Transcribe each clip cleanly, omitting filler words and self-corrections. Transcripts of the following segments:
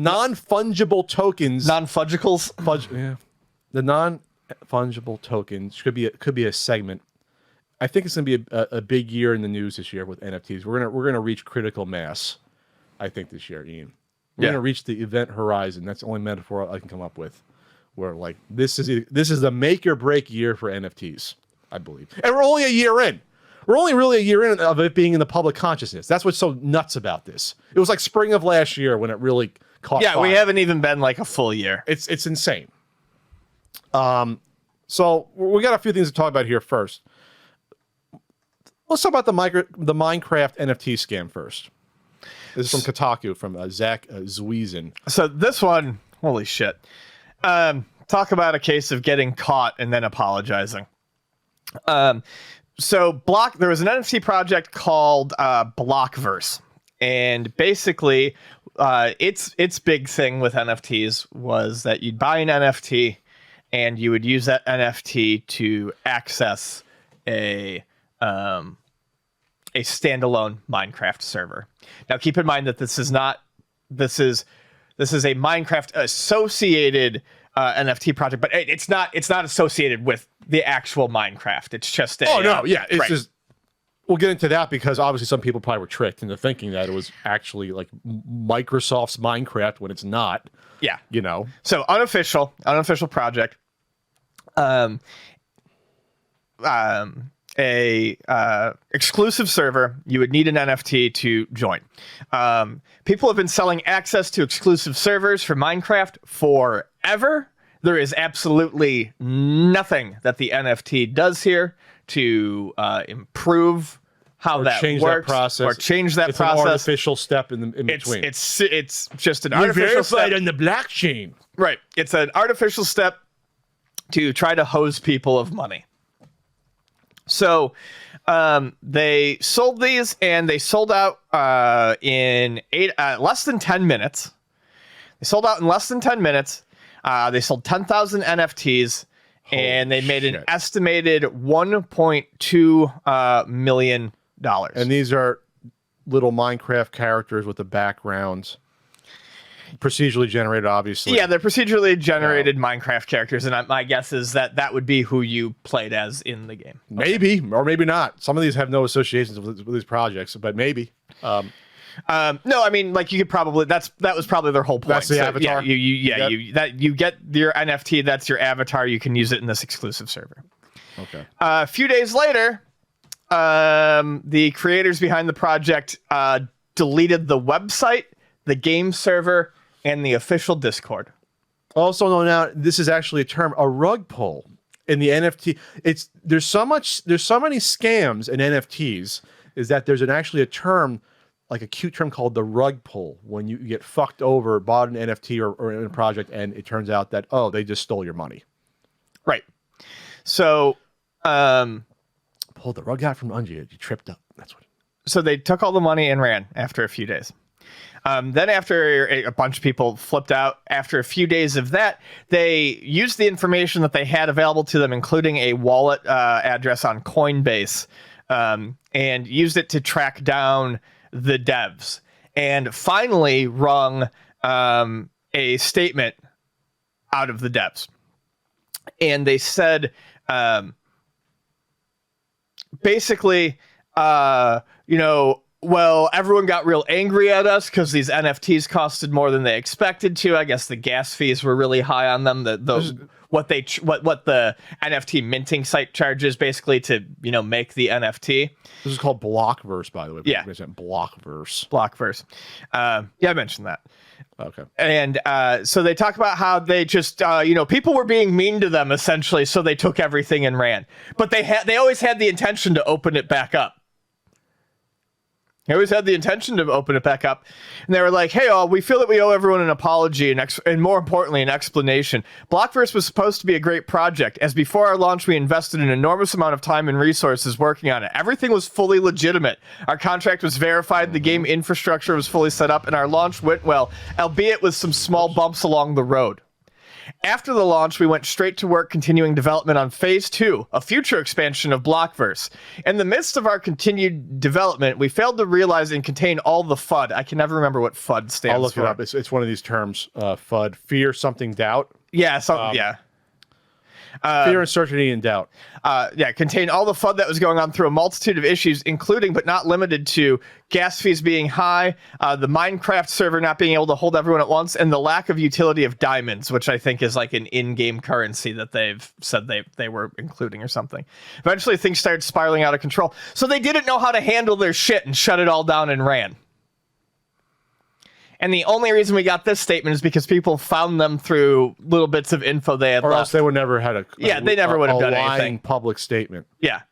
non-fungible tokens. Non-fungicals? Yeah. The non-fungible tokens could be a segment. I think it's going to be a big year in the news this year with NFTs. We're gonna reach critical mass, I think, this year, Ian. We're gonna reach the event horizon. That's the only metaphor I can come up with. Where like this is the make or break year for NFTs, I believe. And we're only a year in. We're only really a year in of it being in the public consciousness. That's what's so nuts about this. It was like spring of last year when it really caught fire. We haven't even been like a full year. It's insane. So we got a few things to talk about here first. Let's talk about the Minecraft NFT scam first. This is from Kotaku, from Zach Zwiesen. So this one, holy shit. Talk about a case of getting caught and then apologizing. So there was an NFT project called Blockverse. And basically, its big thing with NFTs was that you'd buy an NFT and you would use that NFT to access a standalone Minecraft server. Now, keep in mind that this is a Minecraft associated NFT project, but it's not associated with the actual Minecraft. It's just it's just, we'll get into that because obviously some people probably were tricked into thinking that it was actually like Microsoft's Minecraft when it's not. Yeah, So unofficial project. Exclusive server. You would need an NFT to join. People have been selling access to exclusive servers for Minecraft forever. There is absolutely nothing that the NFT does here to improve how that change works, that process, or change that it's process. An artificial step in between. It's just an artificial step in the blockchain. Right. It's an artificial step to try to hose people of money. So they sold these, and they sold out in less than 10 minutes. They sold out in less than 10 minutes. They sold 10,000 NFTs, and they made an estimated $1.2 million. And these are little Minecraft characters with the backgrounds. Procedurally generated, obviously. Yeah, they're procedurally generated Minecraft characters, and my guess is that would be who you played as in the game. Maybe, or maybe not. Some of these have no associations with these projects, but maybe. No, I mean, like, you could probably that was probably their whole point. That's the avatar. Yeah, you get your NFT. That's your avatar. You can use it in this exclusive server. Okay. A few days later, the creators behind the project deleted the website, the game server, and the official Discord. Also known now, this is actually a term, a rug pull in the NFT. There's so many scams in NFTs, is that there's actually a term, like a cute term called the rug pull, when you get fucked over, bought an NFT or in a project, and it turns out that, they just stole your money. Right. So pulled the rug out from under you. You tripped up. That's what. So they took all the money and ran after a few days. Then after a bunch of people flipped out, after a few days of that, they used the information that they had available to them, including a wallet address on Coinbase, and used it to track down the devs, and finally wrung a statement out of the devs. And they said, basically, well, everyone got real angry at us because these NFTs costed more than they expected to. I guess the gas fees were really high on them. What the NFT minting site charges basically to make the NFT. This is called Blockverse, by the way. Yeah, Blockverse. I mentioned that. Okay. And so they talk about how they just people were being mean to them essentially, so they took everything and ran. But they always had the intention to open it back up. They always had the intention to open it back up. And they were like, hey, we feel that we owe everyone an apology and more importantly, an explanation. Blockverse was supposed to be a great project, as before our launch, we invested an enormous amount of time and resources working on it. Everything was fully legitimate. Our contract was verified, the game infrastructure was fully set up, and our launch went well, albeit with some small bumps along the road. After the launch, we went straight to work continuing development on Phase 2, a future expansion of Blockverse. In the midst of our continued development, we failed to realize and contain all the FUD. I can never remember what FUD stands for. I'll look it up. It's one of these terms, FUD, fear, something, doubt. Yeah, yeah. Fear, uncertainty, and doubt. Contained all the FUD that was going on through a multitude of issues, including but not limited to gas fees being high, the Minecraft server not being able to hold everyone at once, and the lack of utility of diamonds, which I think is like an in-game currency that they've said they were including or something. Eventually, things started spiraling out of control. So they didn't know how to handle their shit and shut it all down and ran. And the only reason we got this statement is because people found them through little bits of info they had or left. Else they would never had they never would have done lying anything. Public statement. Yeah.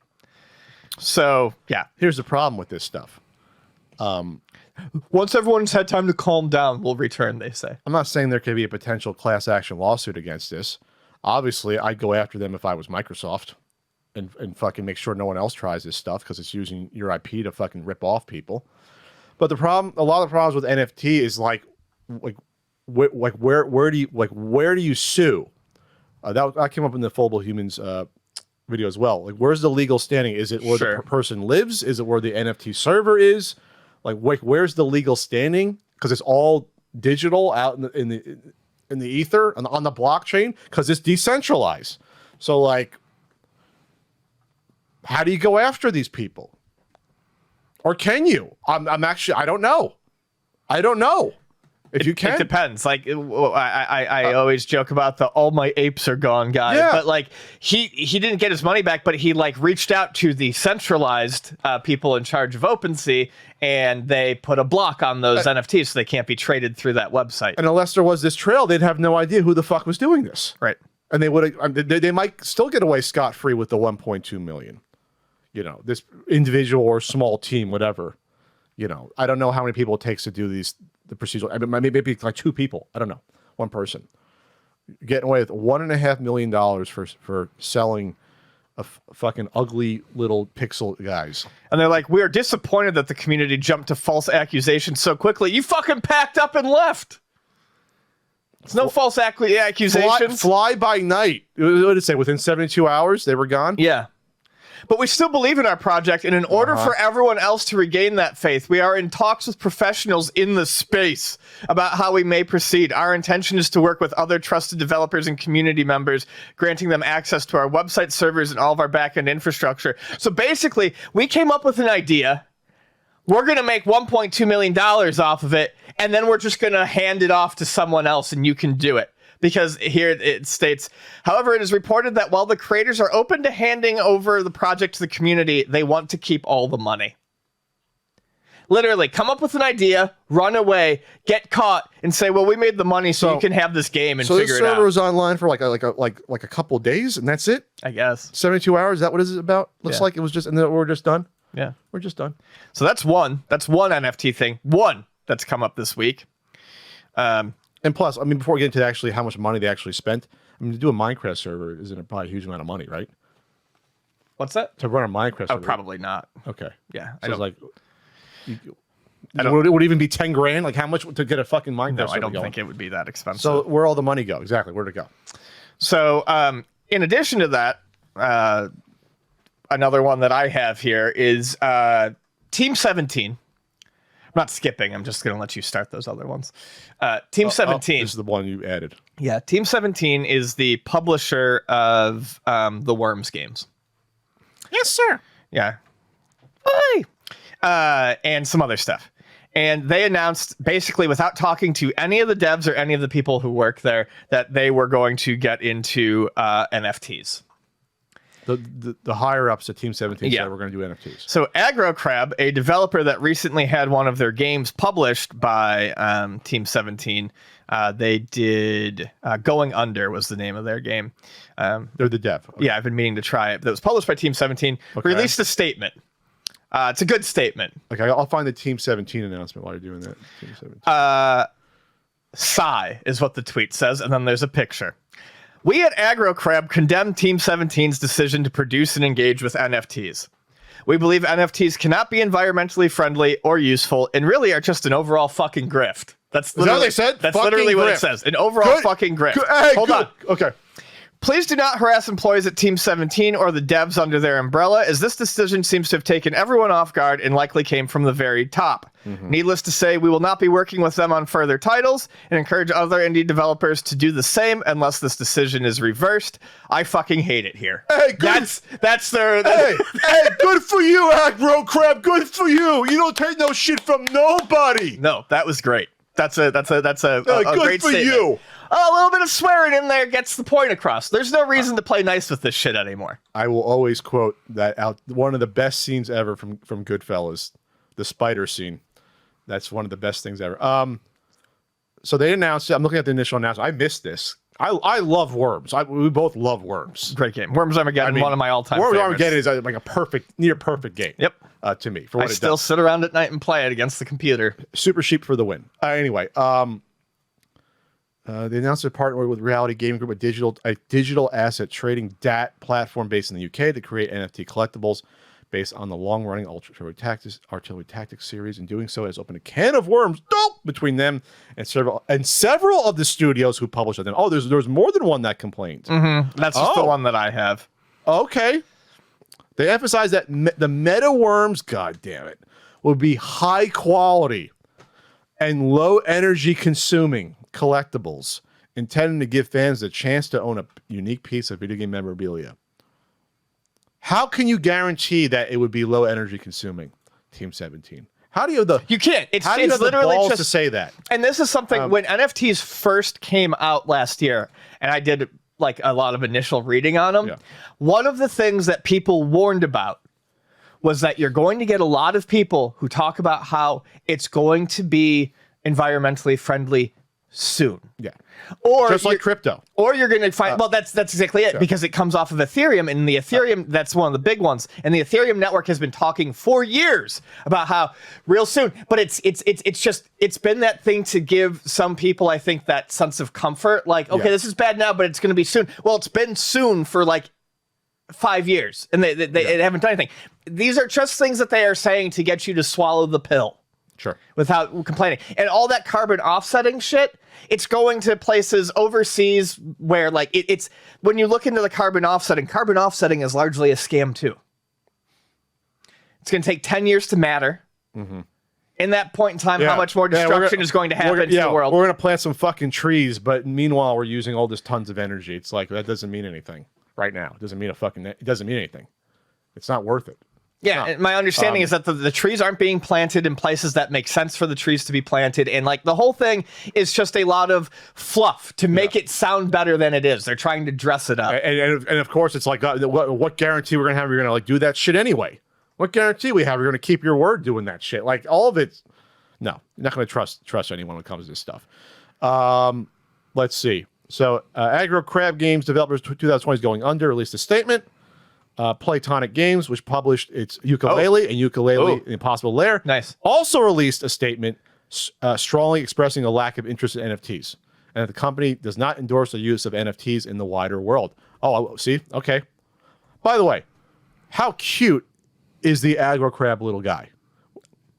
So, yeah. Here's the problem with this stuff. Once everyone's had time to calm down, we'll return, they say. I'm not saying there could be a potential class action lawsuit against this. Obviously, I'd go after them if I was Microsoft and fucking make sure no one else tries this stuff because it's using your IP to fucking rip off people. But the problem, a lot of the problems with NFT is where do you sue? That came up in the Foldable Humans video as well. Like, where's the legal standing? Is it where the person lives? Is it where the NFT server is? Like, where's the legal standing? Because it's all digital out in the ether on the blockchain because it's decentralized. So, like, how do you go after these people? Or can you? I'm actually, I don't know. I don't know if you can. It depends. Like, I always joke about the all my apes are gone guy. Yeah. But like he didn't get his money back, but he like reached out to the centralized people in charge of OpenSea, and they put a block on those NFTs so they can't be traded through that website. And unless there was this trail, they'd have no idea who the fuck was doing this. Right. And they would they might still get away scot-free with the 1.2 million. You know, this individual or small team, whatever. You know, I don't know how many people it takes to do the procedural. I mean, maybe like 2 people. I don't know. 1 person. Getting away with $1.5 million for selling a fucking ugly little pixel guys. And they're like, we are disappointed that the community jumped to false accusations so quickly. You fucking packed up and left. There's no false accusations. Fly by night. What did it say? Within 72 hours, they were gone? Yeah. But we still believe in our project, and in order for everyone else to regain that faith, we are in talks with professionals in the space about how we may proceed. Our intention is to work with other trusted developers and community members, granting them access to our website servers and all of our backend infrastructure. So basically, we came up with an idea. We're going to make $1.2 million off of it, and then we're just going to hand it off to someone else, and you can do it. Because here it states, however, it is reported that while the creators are open to handing over the project to the community, they want to keep all the money. Literally, come up with an idea, run away, get caught, and say, "Well, we made the money, so you can have this game and figure it out." So this server was online for like a couple of days, and that's it. I guess 72 hours. Is that what it's about? Looks like it was just, and then we're just done. Yeah, we're just done. So that's one. That's one NFT thing. One that's come up this week. And plus, I mean, before we get into actually how much money they actually spent, I mean, to do a Minecraft server isn't probably a huge amount of money, right? What's that? To run a Minecraft server? Oh, probably not. Okay. Yeah. So it's like, would it even be 10 grand? Like, how much to get a fucking Minecraft server I don't going? think it would be that expensive. So where all the money go? Exactly, where'd it go? So in addition to that, another one that I have here is Team 17. I'm not skipping. I'm just going to let you start those other ones. Team 17. This is the one you added. Yeah, Team 17 is the publisher of the Worms games. Yes, sir. Yeah. Hi. And some other stuff. And they announced, basically, without talking to any of the devs or any of the people who work there, that they were going to get into NFTs. The higher ups at Team 17 said we're going to do NFTs. So Aggro Crab, a developer that recently had one of their games published by Team 17, they did Going Under was the name of their game. They're the dev. Okay. Yeah, I've been meaning to try it. That was published by Team 17. Okay. Released a statement. It's a good statement. Okay, I'll find the Team 17 announcement while you're doing that. Team 17. Sigh is what the tweet says, and then there's a picture. We at Aggro Crab condemn Team 17's decision to produce and engage with NFTs. We believe NFTs cannot be environmentally friendly or useful and really are just an overall fucking grift. That's Is that what they said? That's Fucking literally what it grift. says. An overall fucking grift. Hey, Hold on. Okay. Please do not harass employees at Team 17 or the devs under their umbrella, as this decision seems to have taken everyone off guard and likely came from the very top. Needless to say, we will not be working with them on further titles and encourage other indie developers to do the same unless this decision is reversed. I fucking hate it here. Hey, good. That's their... Hey, good for you, Aggro Crab. Good for you. You don't take no shit from nobody. No, that was great. That's a Good great for statement. you. A little bit of swearing in there gets the point across. There's no reason to play nice with this shit anymore. I will always quote that out. One of the best scenes ever from Goodfellas, the spider scene. That's one of the best things ever. So they announced it. I'm looking at the initial announcement. I missed this. I love Worms. We both love Worms. Great game. Worms Armageddon, one of my all-time Worms favorites. Armageddon is like a near perfect game. Yep. To me, for what I it still does. sit around at night and play it against the computer. Super Sheep for the win. Anyway, they announced a partner with Reality Gaming Group, a digital asset trading DAT platform based in the UK to create NFT collectibles based on the long-running Artillery Tactics series. In doing so, it has opened a can of worms between them and several of the studios who published them. Oh, there's more than one that complained. That's just the one that I have. Okay. They emphasize that the meta worms, god damn it, will be high quality and low energy consuming collectibles intended to give fans a chance to own a unique piece of video game memorabilia. How can you guarantee that it would be low energy consuming, Team 17? How do you have the You can't. It's how do you have the literally balls just to say that? And this is something when NFTs first came out last year, and I did like a lot of initial reading on them. Yeah. One of the things that people warned about was that you're going to get a lot of people who talk about how it's going to be environmentally friendly soon. Yeah. Or Just like crypto. Or you're going to find, well, that's exactly it, because it comes off of Ethereum, and the Ethereum, that's one of the big ones. And the Ethereum network has been talking for years about how real soon, but it's been that thing to give some people, I think, that sense of comfort. Like, okay, this is bad now, but it's going to be soon. Well, it's been soon for like 5 years, and they haven't done anything. These are just things that they are saying to get you to swallow the pill. Sure. Without complaining. And all that carbon offsetting shit, it's going to places overseas where, like, it's when you look into the carbon offsetting is largely a scam too. It's going to take 10 years to matter. In that point in time, how much more destruction is going to happen to the world? We're going to plant some fucking trees, but meanwhile, we're using all this tons of energy. It's like, that doesn't mean anything right now. It doesn't mean anything. It's not worth it. Yeah, and my understanding is that the trees aren't being planted in places that make sense for the trees to be planted. And like the whole thing is just a lot of fluff to make it sound better than it is. They're trying to dress it up. And of course, it's like, what guarantee we're going to have? We're going to like do that shit anyway. What guarantee we have? We're going to keep your word doing that shit. Like all of it. No, you're not going to trust anyone when it comes to this stuff. Let's see. So Aggro Crab Games developers 2020 is going under, released a statement. Playtonic Games, which published its Ukulele and Ukulele Impossible Lair, also released a statement strongly expressing a lack of interest in NFTs, and that the company does not endorse the use of NFTs in the wider world. Oh, see? Okay. By the way, how cute is the Aggro Crab little guy?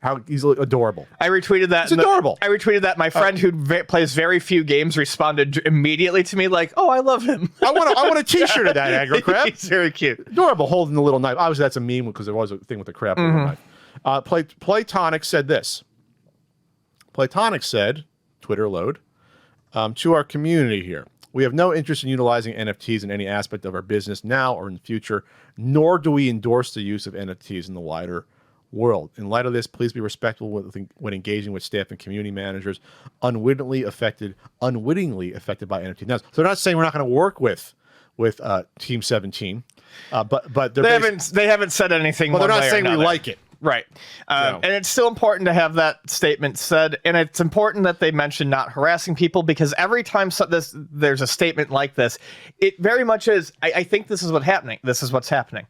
How he's adorable. I retweeted that. It's adorable. I retweeted that. My friend who plays very few games responded immediately to me like, "Oh, I love him. I want a T-shirt of that Aggro Crab. He's very cute, adorable, holding the little knife. Obviously, that's a meme because there was a thing with the crab holding the knife. Playtonic said this. Playtonic said, Twitter load, to our community here. We have no interest in utilizing NFTs in any aspect of our business now or in the future, nor do we endorse the use of NFTs in the wider world. In light of this, please be respectful when engaging with staff and community managers unwittingly affected by NFT. Now, so they're not saying we're not going to work with Team 17, but they haven't said anything. Well, they're not saying we like it. Right. And it's still important to have that statement said. And it's important that they mention not harassing people, because every time there's a statement like this, it very much is, I think this is what's happening.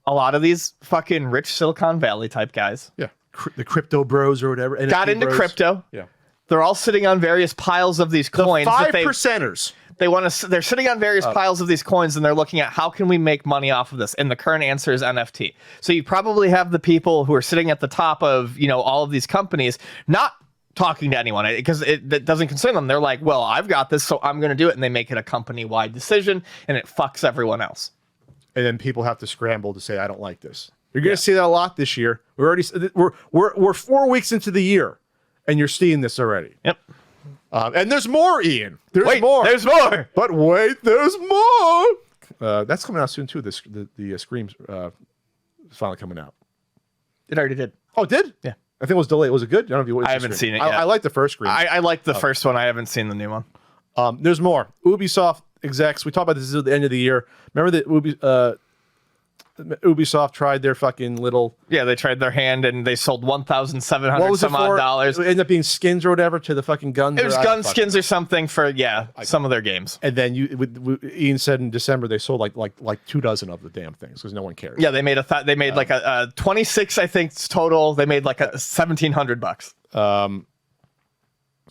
A lot of these fucking rich Silicon Valley type guys. Yeah. The crypto bros or whatever. Got into crypto. Yeah. They're all sitting on various piles of these coins. The 5%ers. They're sitting on various piles of these coins, and they're looking at how can we make money off of this. And the current answer is NFT. So you probably have the people who are sitting at the top of, all of these companies not talking to anyone because it doesn't concern them. They're like, well, I've got this, so I'm going to do it. And they make it a company-wide decision, and it fucks everyone else. And then people have to scramble to say, I don't like this. You're going to see that a lot this year. We're 4 weeks into the year, and you're seeing this already. Yep. And there's more, Ian. There's more. But wait, there's more. That's coming out soon too. The Scream's finally coming out. It already did. Oh, it did? Yeah. I think it was delayed. Was it good? I don't know if I haven't seen it yet. I like the first Scream. I like the first one. I haven't seen the new one. There's more. Ubisoft execs. We talked about this at the end of the year. Remember that Ubisoft tried their fucking little... Yeah, they tried their hand and they sold $1,700 some odd dollars. It ended up being skins or whatever to the fucking guns. It was gun skins or something for, some of their games. And then Ian said in December they sold like 24 of the damn things because no one cares. Yeah, they made like a 26, I think, total. They made like $1,700.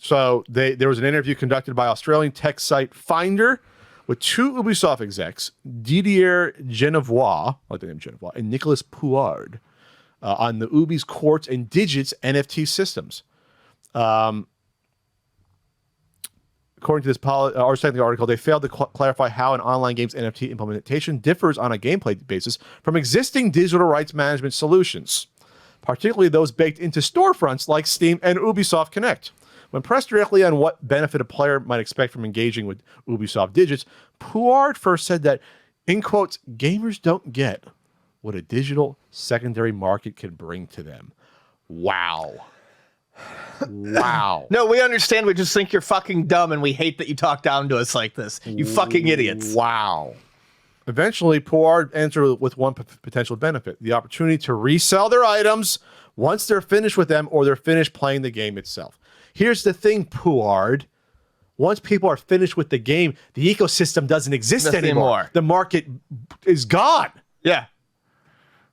So there was an interview conducted by Australian tech site Finder with two Ubisoft execs, Didier Genevois, I like the name Genevois, and Nicolas Pouard, on the Ubi's Quartz and Digits NFT systems. According to this article, they failed to clarify how an online game's NFT implementation differs on a gameplay basis from existing digital rights management solutions, particularly those baked into storefronts like Steam and Ubisoft Connect. When pressed directly on what benefit a player might expect from engaging with Ubisoft Digits, Pouard first said that, in quotes, gamers don't get what a digital secondary market can bring to them. Wow. Wow. No, we understand. We just think you're fucking dumb, and we hate that you talk down to us like this. You fucking idiots. Wow. Eventually, Pouard answered with one potential benefit, the opportunity to resell their items once they're finished with them or they're finished playing the game itself. Here's the thing, Pouard. Once people are finished with the game, the ecosystem doesn't exist anymore. The market is gone. Yeah.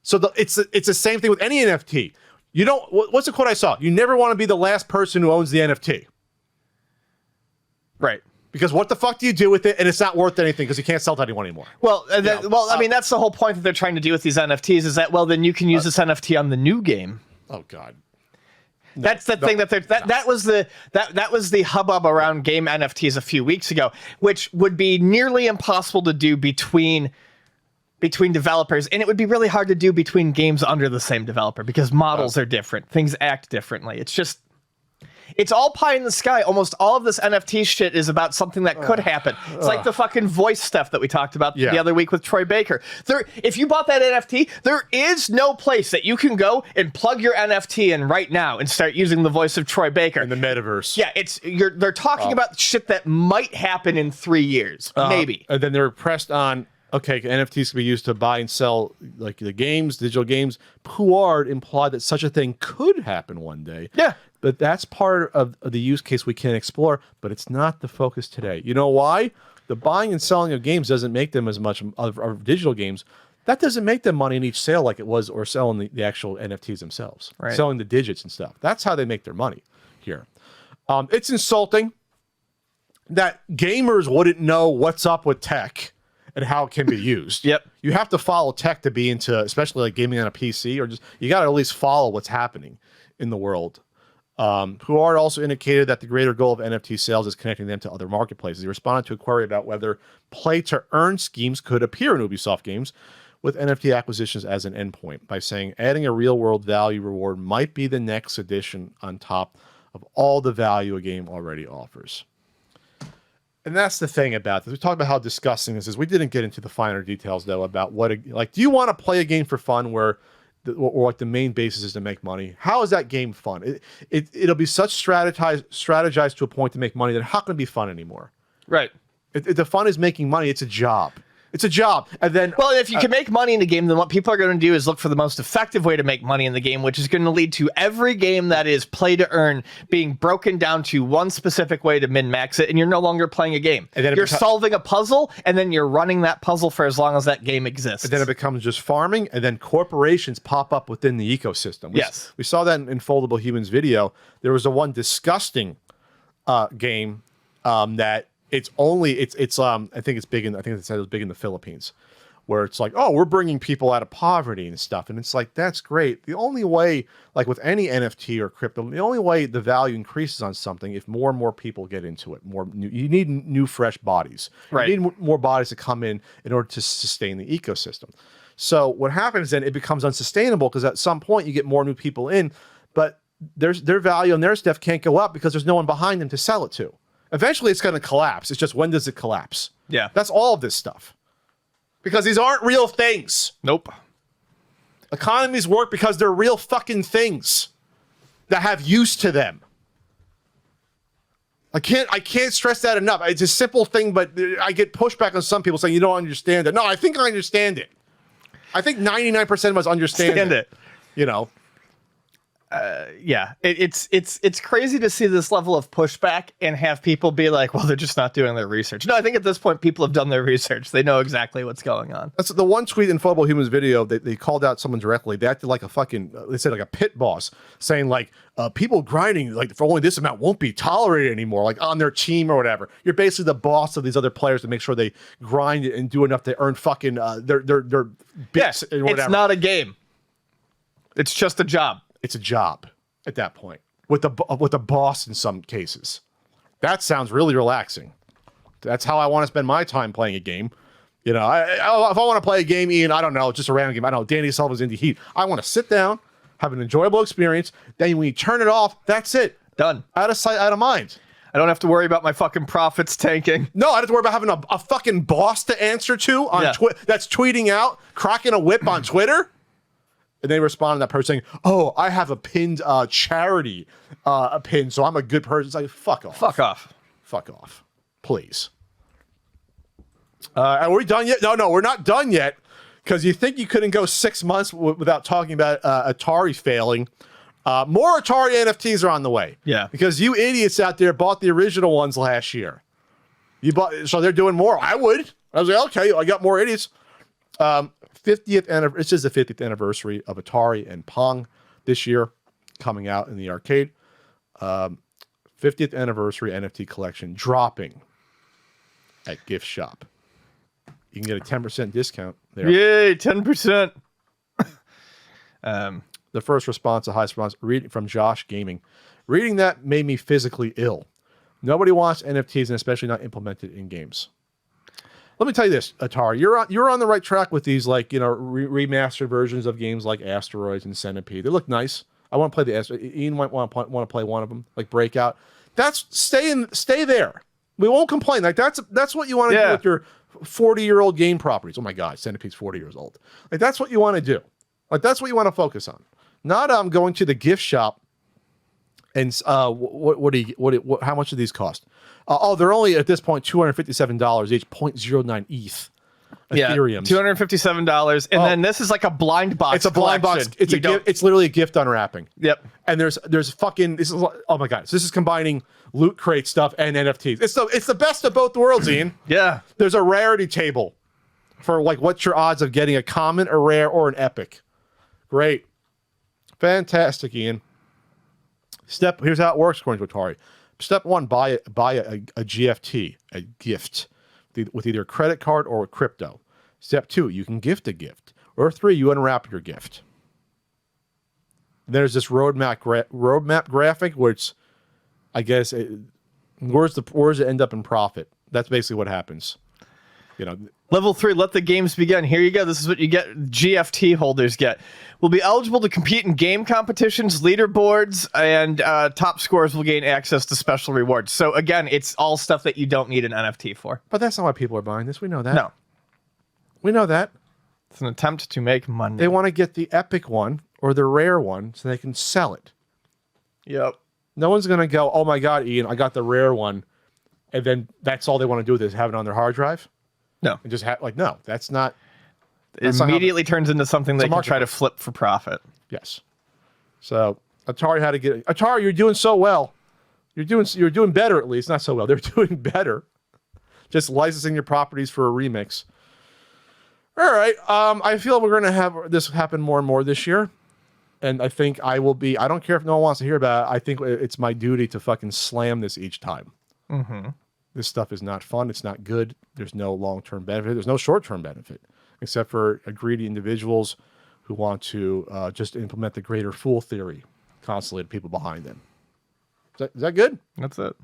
So it's the same thing with any NFT. You don't. What's the quote I saw? You never want to be the last person who owns the NFT. Right. Because what the fuck do you do with it? And it's not worth anything because you can't sell it to anyone anymore. Well, I mean, that's the whole point that they're trying to do with these NFTs is that, well, then you can use this NFT on the new game. Oh, God. No, that's the thing that was the hubbub around game NFTs a few weeks ago, which would be nearly impossible to do between developers, and it would be really hard to do between games under the same developer because models are different, things act differently. It's all pie in the sky. Almost all of this NFT shit is about something that could happen. It's like the fucking voice stuff that we talked about the other week with Troy Baker. If you bought that NFT, there is no place that you can go and plug your NFT in right now and start using the voice of Troy Baker. In the metaverse. Yeah, they're talking about shit that might happen in 3 years, maybe. And then they're pressed on, okay, NFTs can be used to buy and sell like the games, digital games. Pouard implied that such a thing could happen one day. Yeah. But that's part of the use case we can explore, but it's not the focus today. You know why? The buying and selling of games doesn't make them as much of digital games. That doesn't make them money in each sale like it was, or selling the actual NFTs themselves. Right. Selling the digits and stuff. That's how they make their money here. It's insulting that gamers wouldn't know what's up with tech and how it can be used. Yep. You have to follow tech to be into, especially like gaming on a PC, or just, you got to at least follow what's happening in the world. Pouard also indicated that the greater goal of NFT sales is connecting them to other marketplaces. He responded to a query about whether play-to-earn schemes could appear in Ubisoft games with NFT acquisitions as an endpoint by saying adding a real-world value reward might be the next addition on top of all the value a game already offers. And that's the thing about this. We talked about how disgusting this is. We didn't get into the finer details, though, about do you want to play a game for fun where or like the main basis is to make money? How is that game fun? It'll be such strategized to a point to make money that how can it be fun anymore? Right. The fun is making money. It's a job. It's a job. And then, well, if you can make money in a game, then what people are going to do is look for the most effective way to make money in the game, which is going to lead to every game that is play to earn being broken down to one specific way to min-max it, and you're no longer playing a game. And then you're solving a puzzle, and then you're running that puzzle for as long as that game exists. And then it becomes just farming, and then corporations pop up within the ecosystem. We saw that in Foldable Humans video. There was a one disgusting game that it's I think it's big in, I think it said it was big in the Philippines, where it's like, oh, we're bringing people out of poverty and stuff. And it's like, that's great. The only way, like with any NFT or crypto, the only way the value increases on something, if more and more people get into it, you need new, fresh bodies. Right. You need more bodies to come in order to sustain the ecosystem. So what happens then, it becomes unsustainable because at some point you get more new people in, but their value and their stuff can't go up because there's no one behind them to sell it to. Eventually it's going to collapse. It's just, when does it collapse? Yeah. That's all of this stuff. Because these aren't real things. Nope. Economies work because they're real fucking things that have use to them. I can't stress that enough. It's a simple thing, but I get pushback on some people saying you don't understand it. No, I think I understand it. I think 99% of us understand it. You know. Yeah, it's crazy to see this level of pushback and have people be like, well, they're just not doing their research. No, I think at this point people have done their research. They know exactly what's going on. That's the one tweet in Phobal Humans video. They called out someone directly. They acted like a fucking, they said like a pit boss, saying like, people grinding like for only this amount won't be tolerated anymore, like on their team or whatever. You're basically the boss of these other players to make sure they grind and do enough to earn fucking their bits and whatever. It's not a game. It's just a job. It's a job at that point with the boss in some cases. That sounds really relaxing. That's how I want to spend my time playing a game. You know, if I want to play a game, Ian, I don't know, just a random game. I don't know, Danny Sullivan's Indie Heat. I want to sit down, have an enjoyable experience. Then when you turn it off, that's it. Done. Out of sight, out of mind. I don't have to worry about my fucking profits tanking. No, I don't have to worry about having a fucking boss to answer to on that's tweeting out, cracking a whip on Twitter. And they respond to that person saying, oh, I have a pinned charity pin, so I'm a good person. It's like, fuck off. Fuck off. Fuck off. Please. Are we done yet? No, we're not done yet. Because you think you couldn't go 6 months without talking about Atari failing. More Atari NFTs are on the way. Yeah. Because you idiots out there bought the original ones last year. So they're doing more. I would. I was like, okay, I got more idiots. 50th anniversary. This is the 50th anniversary of Atari and Pong this year, coming out in the arcade. 50th anniversary NFT collection dropping at Gift Shop. You can get a 10% discount there. Yay, 10%. The first response, a high response, reading from Josh Gaming. Reading that made me physically ill. Nobody wants NFTs, and especially not implemented in games. Let me tell you this, Atari, you're on the right track with these, like, you know, remastered versions of games like Asteroids and Centipede. They look nice. I want to play the Asteroids. Ian might want to play one of them, like Breakout. Stay there. We won't complain. Like that's what you want to do with your 40-year-old game properties. Oh my God, Centipede's 40 years old. Like that's what you want to do. Like that's what you want to focus on. Not going to the gift shop and how much do these cost? They're only at this point $257 each, 0.09 ETH. Ethereum. $257, and then this is like a blind box. It's a blind box. It's literally a gift unwrapping. Yep. And there's fucking oh my God. So this is combining loot crate stuff and NFTs. It's the best of both worlds, Ian. Yeah. There's a rarity table for like what's your odds of getting a common, a rare, or an epic. Great. Fantastic, Ian. Here's how it works according to Atari. Step one, buy a GFT, a gift, with either a credit card or a crypto. Step two, you can gift a gift. Or three, you unwrap your gift. There's this roadmap graphic, which I guess where does it end up in profit? That's basically what happens. You know, level 3, let the games begin. Here you go. This is what you get. GFT holders get. Will be eligible to compete in game competitions, leaderboards, and top scorers will gain access to special rewards. So again, it's all stuff that you don't need an NFT for. But that's not why people are buying this. We know that. No. We know that. It's an attempt to make money. They want to get the epic one or the rare one so they can sell it. Yep. No one's going to go, oh my God, Ian, I got the rare one. And then that's all they want to do is have it on their hard drive. No. And just no, that's not. It immediately turns into something they can try to flip for profit. Yes. So Atari had to get Atari. You're doing so well. You're doing better, at least. Not so well. They're doing better. Just licensing your properties for a remix. All right. I feel we're going to have this happen more and more this year. And I think I will be. I don't care if no one wants to hear about it. I think it's my duty to fucking slam this each time. Mm-hmm. This stuff is not fun. It's not good. There's no long-term benefit. There's no short-term benefit, except for greedy individuals who want to just implement the greater fool theory constantly to people behind them. Is that good? That's it.